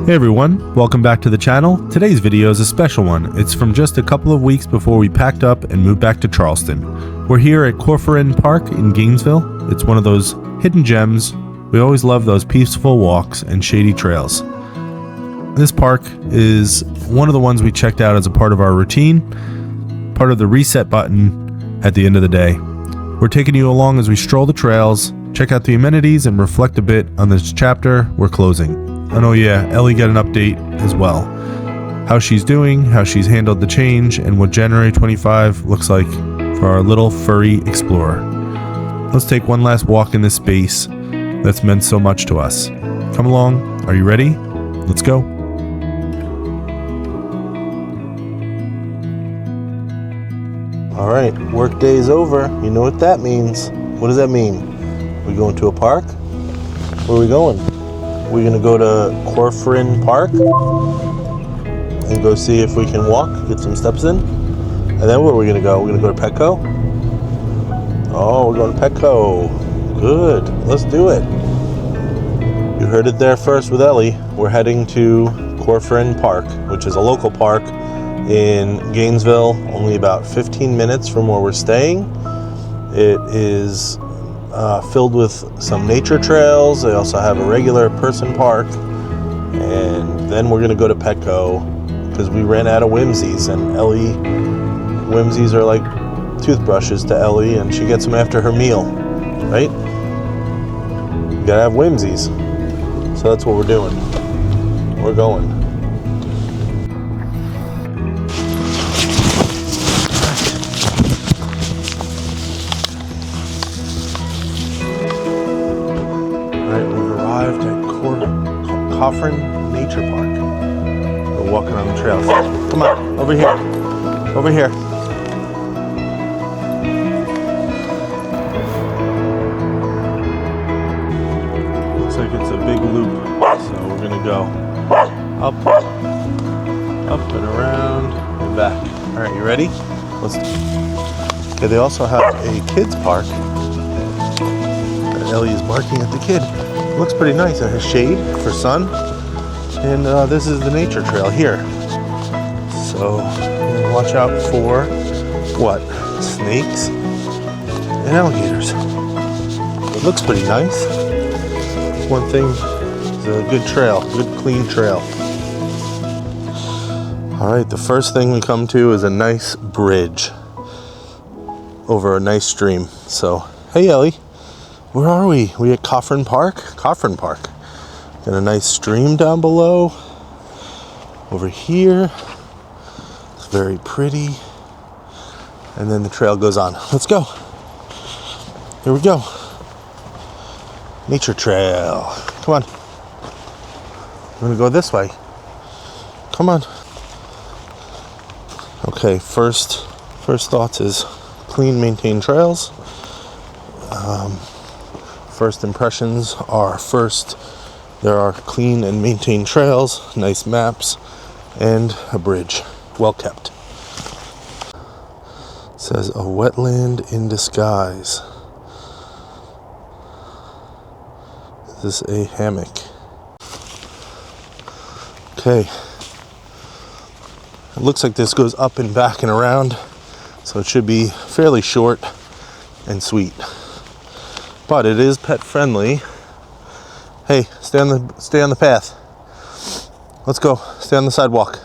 Hey everyone, welcome back to the channel. Today's video is a special one. It's from just a couple of weeks before we packed up and moved back to Charleston. We're here at Cofrin Park in Gainesville. It's one of those hidden gems. We always love those peaceful walks and shady trails. This park is one of the ones we checked out as a part of our routine, part of the reset button at the end of the day. We're taking you along as we stroll the trails, check out the amenities, and reflect a bit on this chapter we're closing. And oh yeah, Ellie got an update as well. How she's doing, how she's handled the change, and what January 25 looks like for our little furry explorer. Let's take one last walk in this space that's meant so much to us. Come along, are you ready? Let's go. All right, work day is over. You know what that means. What does that mean? We going to a park? Where are we going? We're gonna go to Cofrin Park and go see if we can walk, get some steps in. And then where are we gonna go? We're gonna go to Petco. Oh, we're going to Petco. Good, let's do it. You heard it there first with Ellie. We're heading to Cofrin Park, which is a local park in Gainesville, only about 15 minutes from where we're staying. It is filled with some nature trails. They also have a regular person park. And then we're gonna go to Petco because we ran out of Whimsies, and Whimsies are like toothbrushes to Ellie, and she gets them after her meal, right? You gotta have Whimsies. So that's what we're doing. We're going. Cofrin Nature Park. We're walking on the trails. Come on, over here. Over here. Looks like it's a big loop, so we're gonna go up and around and back. All right, you ready? Let's. Okay, they also have a kids park. Ellie is barking at the kid. It looks pretty nice. It has shade for sun, and this is the nature trail here. So watch out for what? Snakes and alligators. It looks pretty nice. One thing, it's a good trail, good clean trail. All right, the first thing we come to is a nice bridge over a nice stream. So, hey Ellie. Where are we? We at Cofrin Park? Cofrin Park. Got a nice stream down below. Over here. It's very pretty. And then the trail goes on. Let's go. Here we go. Nature trail. Come on. I'm gonna go this way. Come on. Okay, first thoughts is clean, maintained trails. First impressions are there are clean and maintained trails, nice maps, and a bridge, well kept. It says a wetland in disguise. Is this a hammock? Okay. It looks like this goes up and back and around, so it should be fairly short and sweet. But it is pet friendly. Hey, stay on the path. Let's go. Stay on the sidewalk.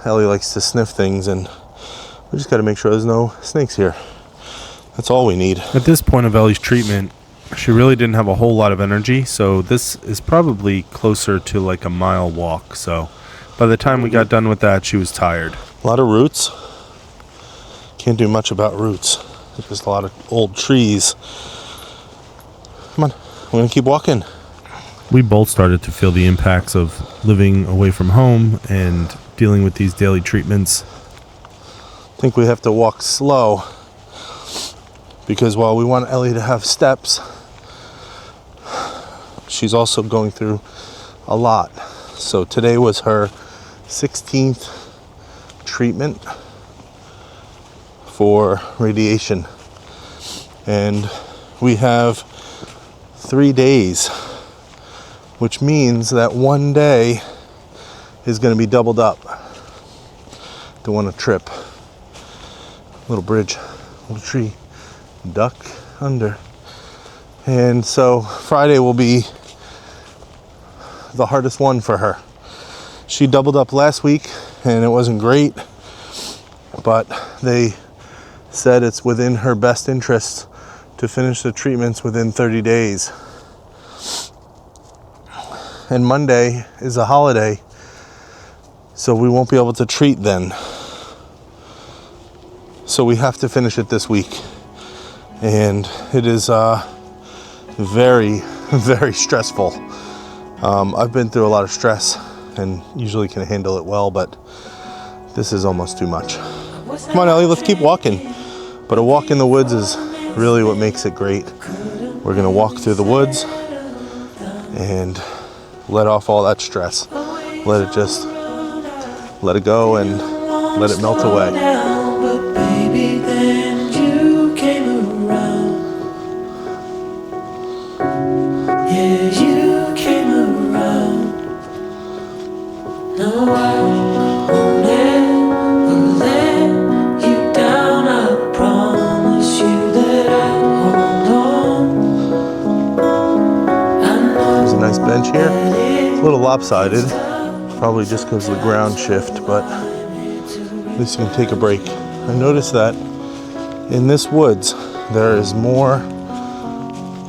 Ellie likes to sniff things, and we just got to make sure there's no snakes here. That's all we need. At this point of Ellie's treatment, she really didn't have a whole lot of energy, so this is probably closer to like a mile walk. So by the time we got done with that, she was tired. A lot of roots. Can't do much about roots. There's just a lot of old trees. Come on, we're gonna keep walking. We both started to feel the impacts of living away from home and dealing with these daily treatments. I think we have to walk slow because while we want Ellie to have steps, she's also going through a lot. So today was her 16th treatment for radiation, and we have 3 days which means that one day is going to be doubled up. Don't want to trip. Little bridge, little tree, duck under. And so Friday will be the hardest one for her. She doubled up last week and it wasn't great, but they said it's within her best interest to finish the treatments within 30 days. And Monday is a holiday, so we won't be able to treat then. So we have to finish it this week. And it is very, very stressful. I've been through a lot of stress and usually can handle it well, but this is almost too much. Come on, Ellie, let's keep walking. But a walk in the woods is really what makes it great. We're gonna walk through the woods and let off all that stress. Let it go and let it melt away. But baby, then you came around. Yeah, you came around. No, I won't ever let you down. I promise you that I'll hold on. I know. There's a nice bench here. It's a little lopsided, probably just because of the ground shift, but at least you can take a break. I noticed that in this woods there is more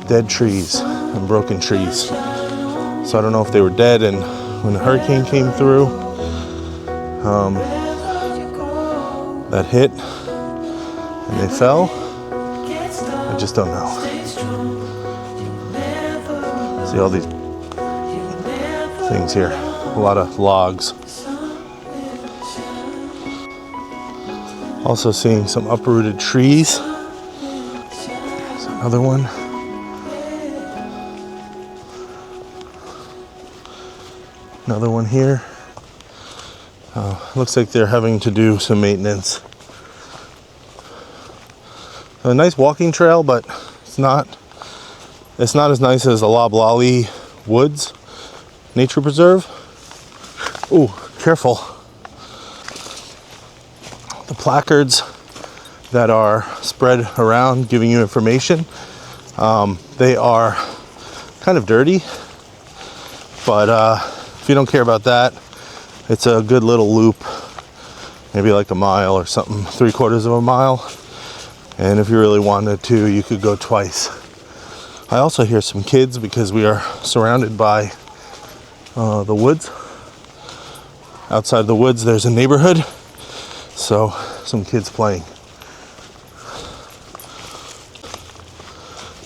dead trees and broken trees. So I don't know if they were dead and when the hurricane came through, that hit and they fell. I just don't know. See all these things here, a lot of logs. Also seeing some uprooted trees. There's another one. Another one here. Looks like they're having to do some maintenance. A nice walking trail, but it's not as nice as the Loblolly Woods Nature Preserve. Ooh, careful. The placards that are spread around giving you information, they are kind of dirty, but if you don't care about that, it's a good little loop, maybe like a mile or something, 3/4 of a mile. And if you really wanted to, you could go twice. I also hear some kids because we are surrounded by the woods. Outside the woods, there's a neighborhood. So, some kids playing.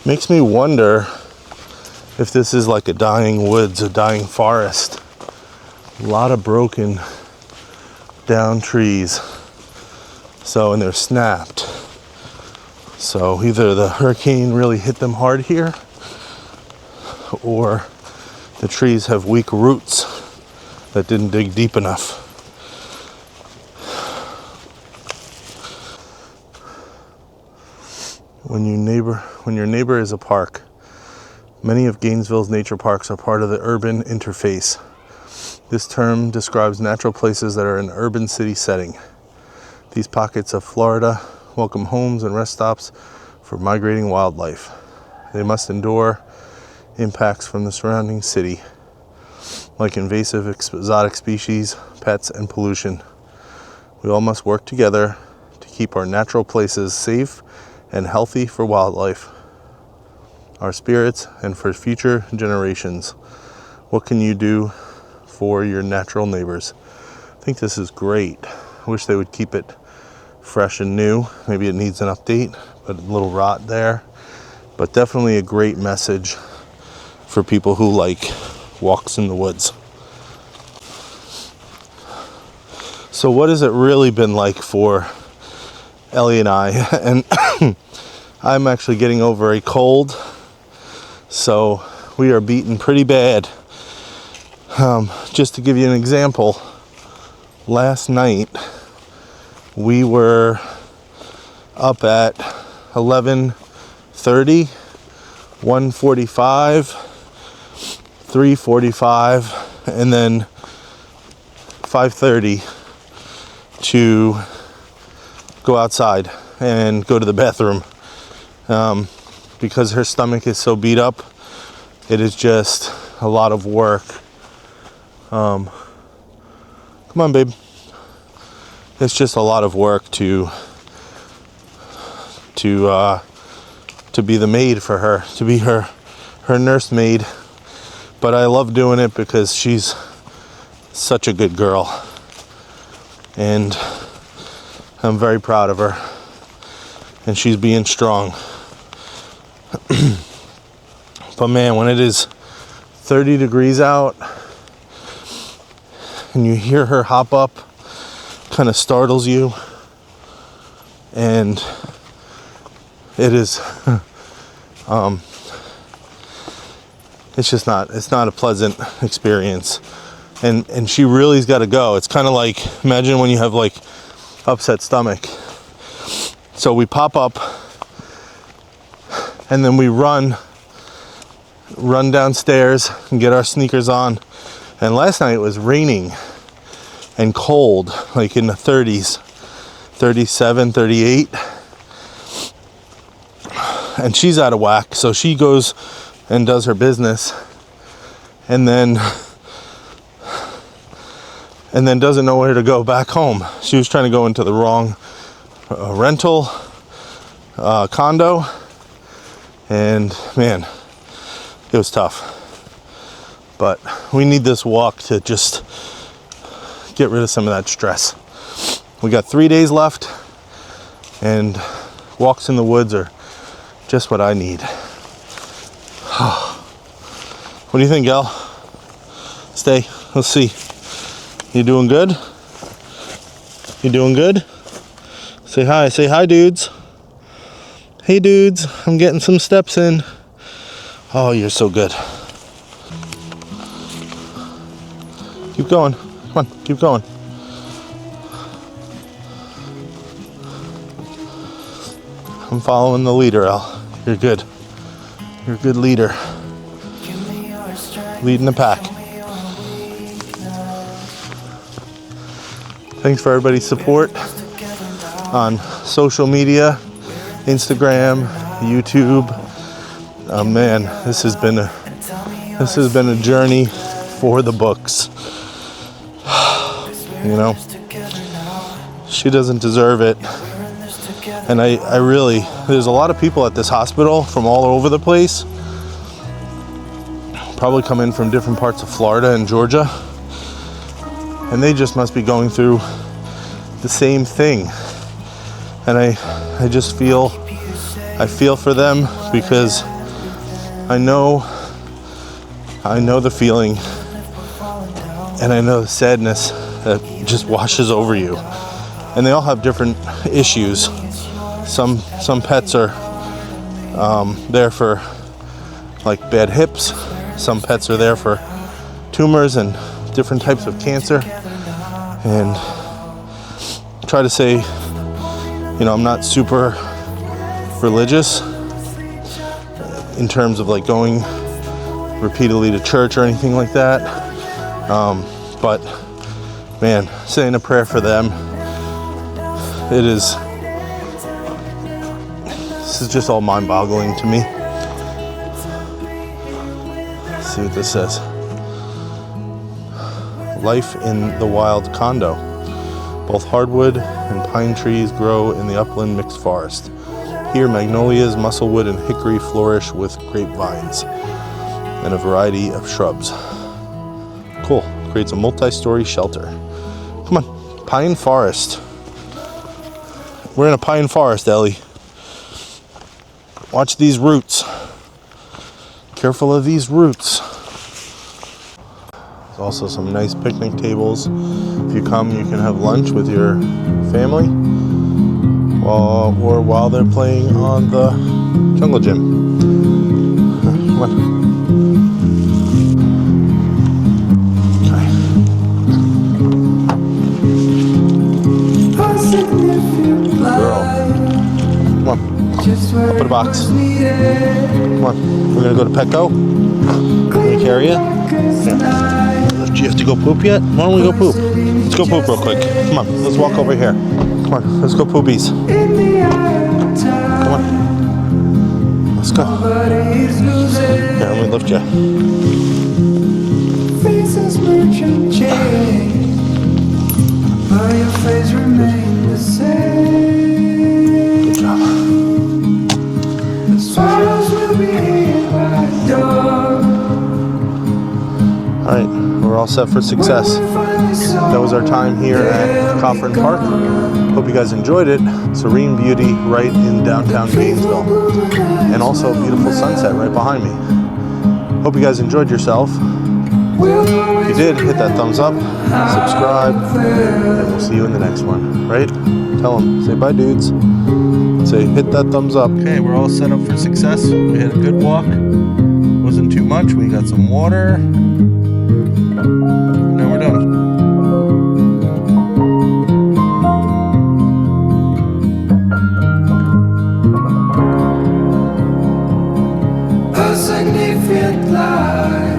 Makes me wonder if this is like a dying woods, a dying forest. A lot of broken down trees. So, and they're snapped. So, either the hurricane really hit them hard here, or the trees have weak roots that didn't dig deep enough. When your neighbor is a park. Many of Gainesville's nature parks are part of the urban interface. This term describes natural places that are in an urban city setting. These pockets of Florida welcome homes and rest stops for migrating wildlife. They must endure impacts from the surrounding city, like invasive exotic species, pets, and pollution. We all must work together to keep our natural places safe and healthy for wildlife, our spirits, and for future generations. What can you do for your natural neighbors? I think this is great. I wish they would keep it fresh and new. Maybe it needs an update, but a little rot there. But definitely a great message for people who like walks in the woods. So what has it really been like for Ellie and I? And I'm actually getting over a cold, so we are beaten pretty bad. Just to give you an example, last night we were up at 11:30, 1:45, 3:45, and then 5:30 to go outside and go to the bathroom. Because her stomach is so beat up, it is just a lot of work. Come on, babe. It's just a lot of work to be the maid for her, to be her nursemaid. But I love doing it because she's such a good girl, and I'm very proud of her, and she's being strong. But man, when it is 30 degrees out and you hear her hop up, kind of startles you, and it is it's not a pleasant experience, and she really's got to go. It's kind of like, imagine when you have like upset stomach. So we pop up and then we run downstairs and get our sneakers on. And last night it was raining and cold, like in the 30s, 37, 38. And she's out of whack, so she goes and does her business, and then doesn't know where to go back home. She was trying to go into the wrong rental condo, and man, it was tough. But we need this walk to just get rid of some of that stress. We got 3 days left, and walks in the woods are just what I need. What do you think, Gal? Stay. Let's see. You doing good? You doing good? Say hi. Say hi, dudes. Hey, dudes. I'm getting some steps in. Oh, you're so good. Keep going. Come on. Keep going. I'm following the leader, Al. You're good. You're a good leader. Leading the pack. Thanks for everybody's support on social media, Instagram, YouTube. Man, this has been a journey for the books. You know, she doesn't deserve it. And I really, there's a lot of people at this hospital from all over the place. Probably come in from different parts of Florida and Georgia. And they just must be going through the same thing. And I just feel for them, because I know the feeling, and I know the sadness that just washes over you. And they all have different issues. Some pets are there for like bad hips. Some pets are there for tumors and different types of cancer. And try to say, you know, I'm not super religious in terms of like going repeatedly to church or anything like that. But man, saying a prayer for them, this is just all mind-boggling to me. Let's see what this says. Life in the wild condo. Both hardwood and pine trees grow in the upland mixed forest. Here, magnolias, musclewood, and hickory flourish with grapevines and a variety of shrubs. Cool. Creates a multi-story shelter. Come on. Pine forest. We're in a pine forest, Ellie. Watch these roots. Careful of these roots. There's also some nice picnic tables. If you come, you can have lunch with your family while they're playing on the jungle gym. Come on. Girl. Come on. Up in the box. Come on. We're gonna go to Petco. Can we carry you? Yeah. Do you have to go poop yet? Why don't we go poop? Let's go poop real quick. Come on, let's walk over here. Come on, let's go poopies. Come on. Let's go. Here, let me lift you. Faces merchant change, but your face remains the same. Good job. The swallows will be here by dawn. All right, we're all set for success. That was our time here at Cofrin Park. Hope you guys enjoyed it. Serene beauty right in downtown Gainesville. And also a beautiful sunset right behind me. Hope you guys enjoyed yourself. If you did, hit that thumbs up, subscribe, and we'll see you in the next one, right? Tell them, say bye dudes. Say hit that thumbs up. Okay, we're all set up for success. We had a good walk. Wasn't too much. We got some water. Now we're done. A significant life.